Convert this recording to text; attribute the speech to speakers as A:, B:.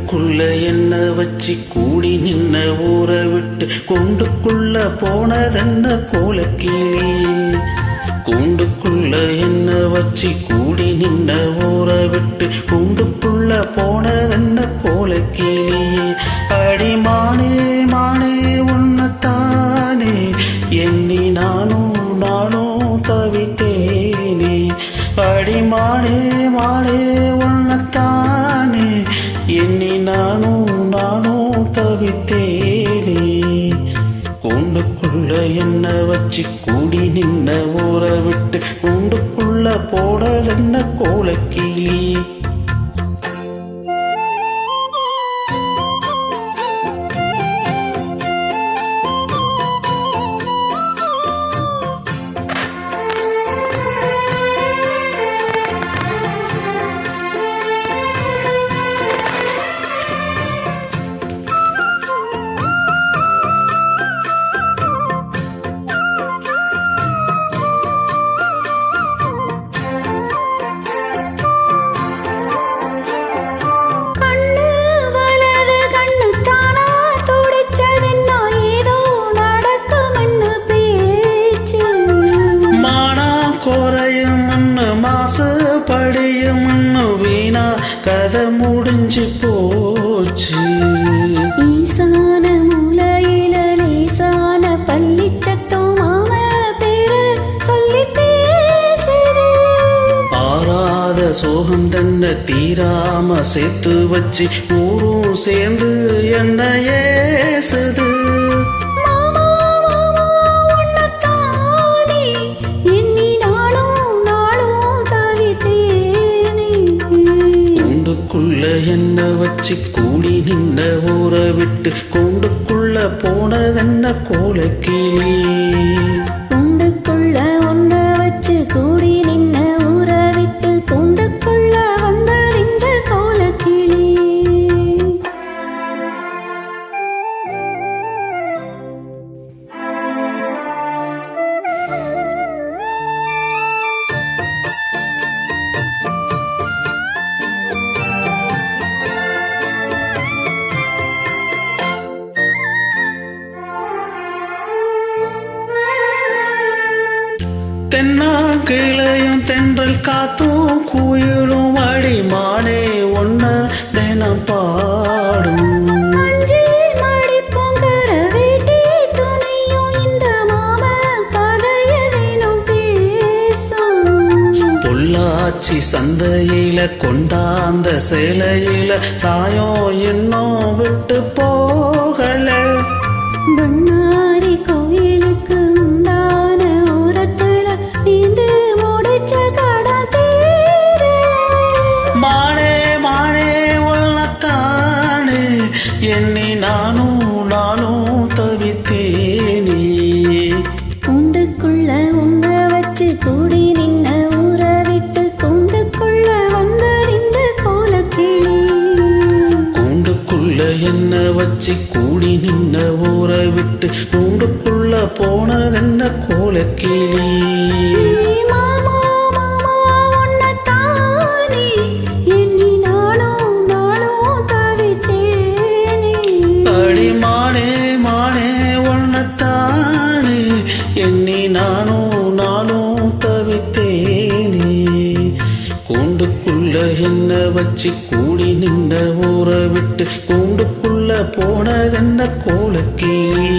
A: கூண்டுக்குள்ள என்ன வச்சு கூடி நின்ன ஊற விட்டு கூண்டுக்குள்ள போனதென்ன கோலக்கிளி. கூண்டுக்குள்ள என்ன வச்சு கூடி நின்ன ஊற விட்டு கூண்டுக்குள்ள போனதென்ன கோலக்கிளி. அடிமானே மானே உன்னத்தானே எண்ணி நானும் தவித்தேனே. அடிமானே மானே உன்னத்தானே எண்ணி நானும் தவித்தேனே. கூண்டுக்குள்ள என்ன வச்சு கூடி நின்ன ஊற விட்டு கூண்டுக்குள்ள போனதென்ன கோலக்கிளி. படியும் வீணா கதை முடிஞ்சு போச்சு.
B: ஈசான மூலையில லேசான பள்ளிச்சத்தம் மாம பேரு சொல்லி பேசுது.
A: ஆறாத சோகம் தன்னை தீராம சேர்த்து வச்சு ஊரும் சேர்ந்து என்ன ஏசுது. கூண்டுக்குள்ள என்ன வச்சு கூடி நின்ன ஊற விட்டு கூண்டுக்குள்ள போனதென்ன கோலக்கிளி.
B: கூண்டுக்குள்ள ஒன்ன வச்சு கூடி நின்ன ஊற விட்டு கூண்டுக்குள்ள வந்தறிந்த கோலக்கிளி.
A: தென்னாங்கிளையும் தென்றல் காத்தும் குயிலும் அடிமானே ஒன்ன தினம் பாடும். பொள்ளாச்சி சந்தையில கொண்டாந்த சேலையில சாயம் இன்னும் விட்டு போகல.
B: பண்ணாரி கோயிலுக்கு உண்டான ஓரத்துல நீந்து முடிச்ச கடன் தீர.
A: மானே மானே உள்ளத்தானே எண்ணி நானும் தவித்தேனே.
B: கூண்டுக்குள்ள உங்க வச்சு கூடி நின்ன ஊற விட்டு கூண்டுக்குள்ள வந்தறிந்த கோலக்கிளி.
A: கூண்டுக்குள்ள என்ன வச்சு கூடி நின்ன ஊற விட்டு கூண்டுக்குள்ள போனதென்ன கோலக்கிளி. அடிமானே மானே உன்னத்தானே எண்ணி நானும் தவித்தேனே. கூண்டுக்குள்ள என்ன வச்சு கூடி நின்ன ஊற விட்டு கூண்டுக்குள்ள போனதென்ன கோலக்கிளி.